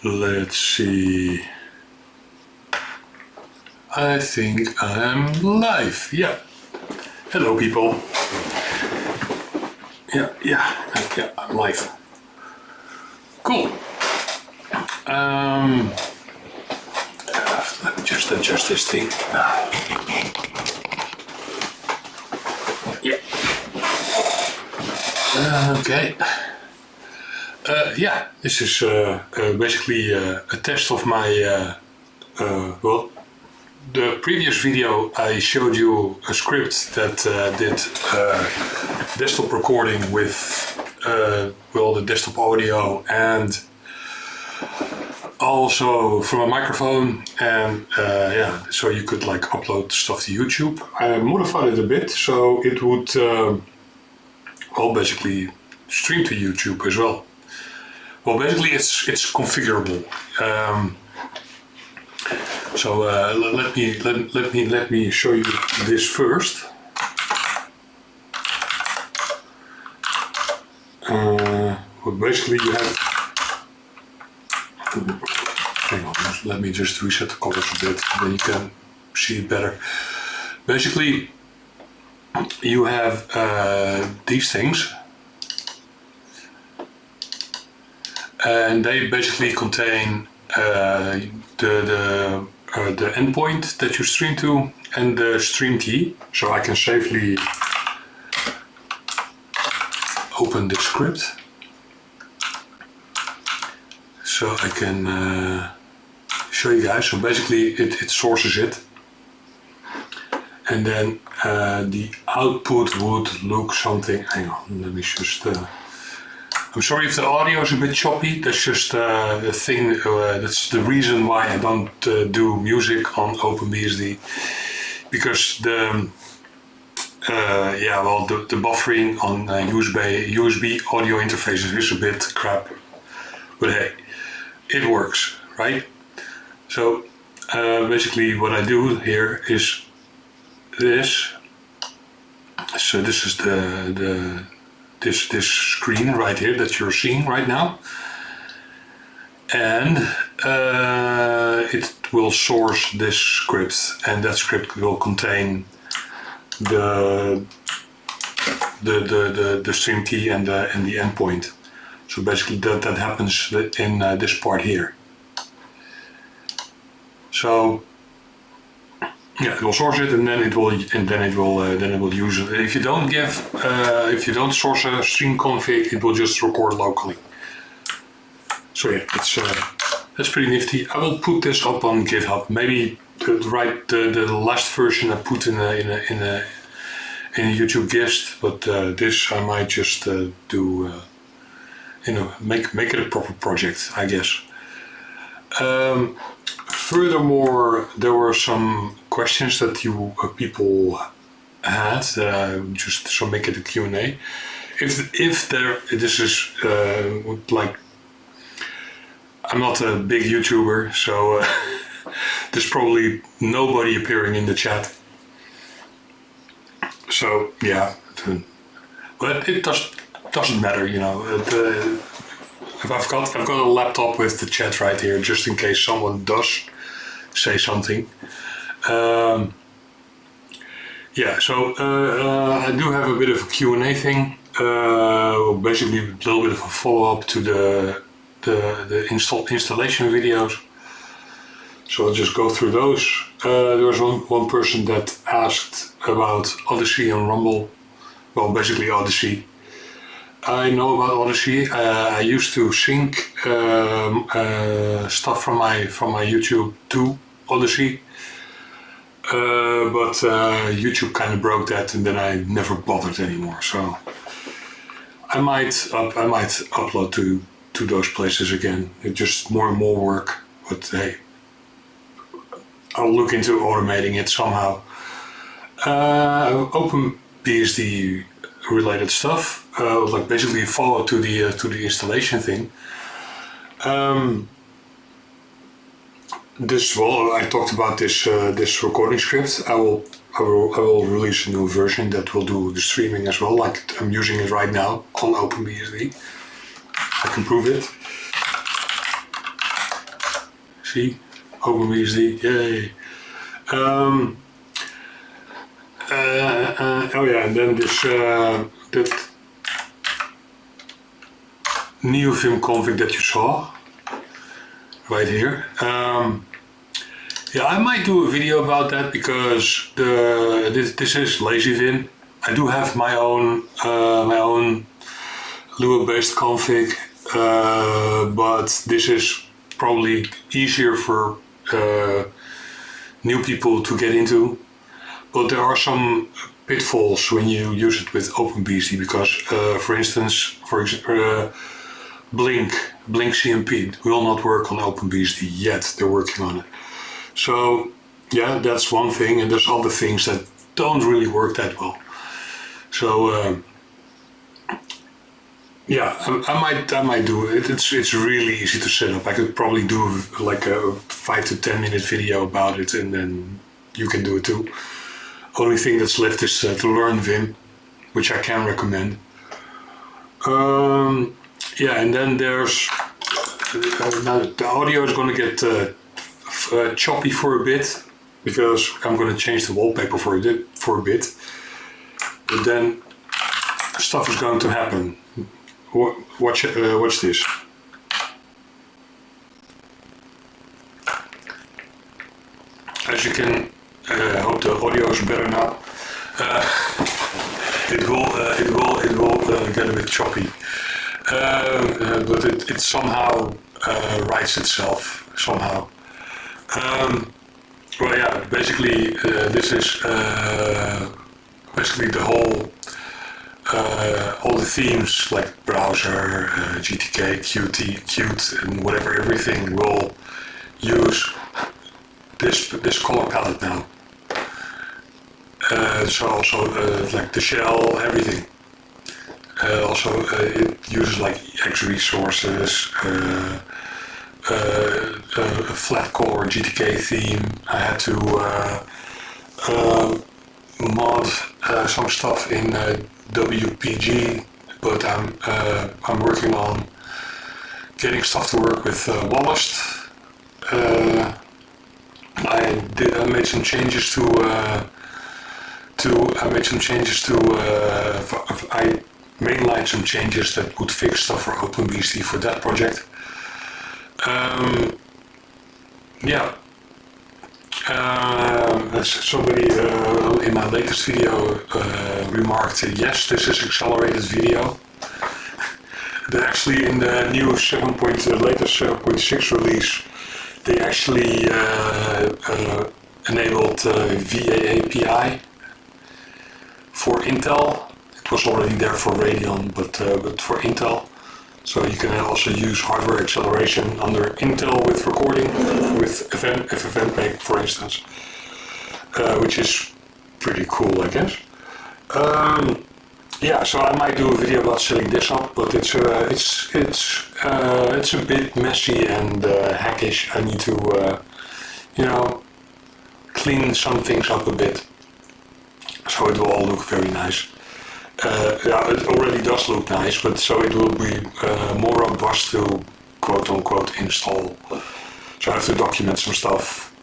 Let's see. I think I'm live. Yeah. Hello, people. Yeah, I'm live. Cool. Let me just adjust this thing. Yeah. Okay. Yeah, this is basically a test of my, well, the previous video I showed you a script that did desktop recording with, well, the desktop audio and also from a microphone, and yeah, so you could like upload stuff to YouTube. I modified it a bit so it would, well, basically stream to YouTube as well. Well, basically it's configurable. So let me show you this first. Well, basically you have. Hang on, let me just reset the colors a bit, then you can see it better. Basically, you have these things. And they basically contain the endpoint that you stream to and the stream key. So I can safely open the script. So I can show you guys. So basically it sources it. And then the output would look something. Hang on, let me just. I'm sorry if the audio is a bit choppy. That's just the thing. That's the reason why I don't do music on OpenBSD, because the yeah, well, the buffering on USB audio interfaces is a bit crap. But hey, it works, right? So basically, what I do here is this. So this is this screen right here that you're seeing right now, and it will source this script, and that script will contain the stream key and the endpoint. So basically that happens in this part here. So yeah, it will source it, and then it will use it. If you don't if you don't source a stream config, it will just record locally. So yeah, that's pretty nifty. I will put this up on GitHub. Maybe the last version I put in a YouTube guest, but this I might just do. You know, make it a proper project, I guess. Furthermore, there were some questions that people had. Just so make it a Q&A. If this is like, I'm not a big YouTuber, so there's probably nobody appearing in the chat. So yeah, but it doesn't matter, you know. I've got a laptop with the chat right here, just in case someone does say something. Yeah, so I do have a bit of a Q&A thing. Basically, a little bit of a follow-up to the installation videos. So I'll just go through those. There was one person that asked about Odyssey and Rumble. Well, basically Odyssey. I know about Odyssey. I used to sync stuff from my YouTube to Odyssey, but YouTube kind of broke that, and then I never bothered anymore. So I might upload to those places again. It's just more and more work, but hey, I'll look into automating it somehow. OpenBSD related stuff, like basically follow to the installation thing. Well, I talked about this recording script. I will release a new version that will do the streaming as well. Like I'm using it right now on OpenBSD. I can prove it. See, OpenBSD, yay. Oh yeah, and then this that NeoVim config that you saw right here. Yeah, I might do a video about that because this is LazyVim. I do have my own Lua-based config, but this is probably easier for new people to get into. But there are some pitfalls when you use it with OpenBSD because, for instance, Blink CMP will not work on OpenBSD yet. They're working on it. So yeah, that's one thing, and there's other things that don't really work that well. So yeah, I might do it. It's really easy to set up. I could probably do like a 5 to 10 minute video about it, and then you can do it too. Only thing that's left is to learn Vim, which I can recommend. Yeah, and then there's now the audio is going to get choppy for a bit because I'm going to change the wallpaper for a bit. But then stuff is going to happen. Watch this. As you can, I hope the audio is better now. It will get a bit choppy, but it somehow rights itself somehow. Well, yeah, basically this is basically the whole. All the themes like browser, GTK, Qt, and whatever, everything will use this color palette now. So also like the shell, everything. Also it uses like X resources, a flat core GTK theme. I had to mod some stuff in WPG, but I'm working on getting stuff to work with Wallaced. I made some changes to I mainlined some changes that would fix stuff for OpenBSD for that project. Yeah. As somebody in my latest video remarked, yes, this is accelerated video. They're actually in the new latest 7.6 release, they actually enabled VA API for Intel. It was already there for Radeon, but for Intel. So you can also use hardware acceleration under Intel with recording, with FFmpeg, for instance, which is pretty cool, I guess. Yeah, so I might do a video about setting this up, but it's a bit messy and hackish. I need to, you know, clean some things up a bit, so it will all look very nice. Yeah, it already does look nice, but so it will be more robust to quote-unquote install. So I have to document some stuff.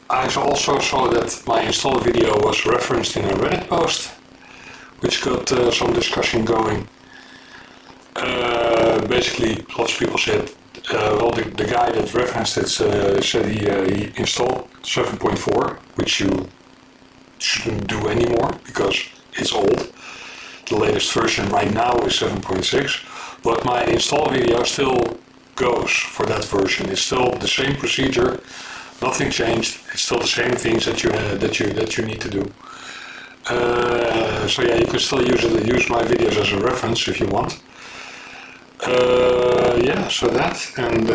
I also saw that my install video was referenced in a Reddit post, which got some discussion going. Basically, lots of people said, well, the guy that referenced it said he installed 7.4, which you shouldn't do anymore because it's old. The latest version right now is 7.6, but my install video still goes for that version. It's still the same procedure, nothing changed. It's still the same things that you need to do. So yeah, you can still use my videos as a reference if you want. Yeah, so that, and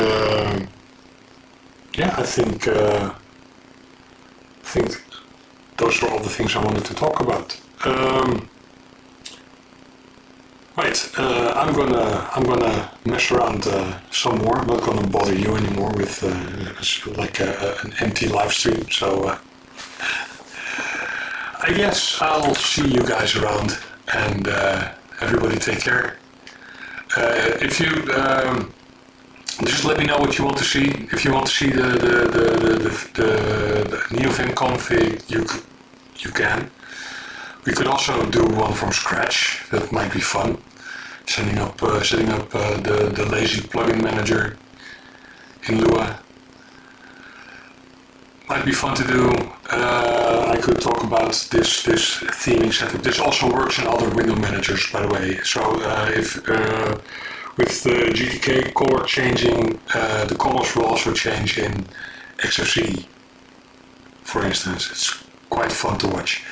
yeah, I think those are all the things I wanted to talk about. Right, I'm gonna mess around some more. I'm not gonna bother you anymore with like an empty live stream. So I guess I'll see you guys around, and everybody take care. If you Just let me know what you want to see. If you want to see the NeoVim config, you can. We could also do one from scratch. That might be fun. Setting up the lazy plugin manager in Lua might be fun to do. I could talk about this theming setup. This also works in other window managers, by the way. So with the GTK color changing, the colors will also change in XFCE, for instance. It's quite fun to watch.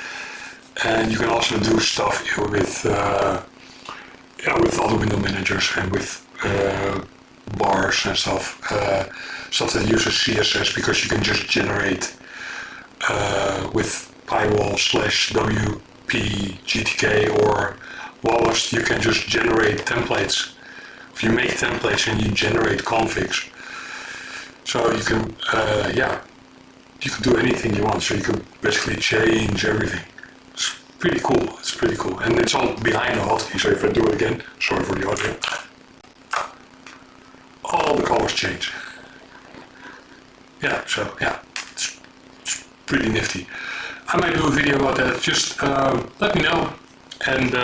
And you can also do stuff with other window managers and with bars and stuff that uses CSS, because you can just generate with pywall/WP GTK or Wallace, you can just generate templates. If you make templates and you generate configs, so you can you can do anything you want. So you can basically change everything. It's pretty cool. It's pretty cool, and it's all behind the hotkey. So if I do it again, sorry for the audio, all the colors change. Yeah, so yeah, it's pretty nifty. I might do a video about that. Just let me know, and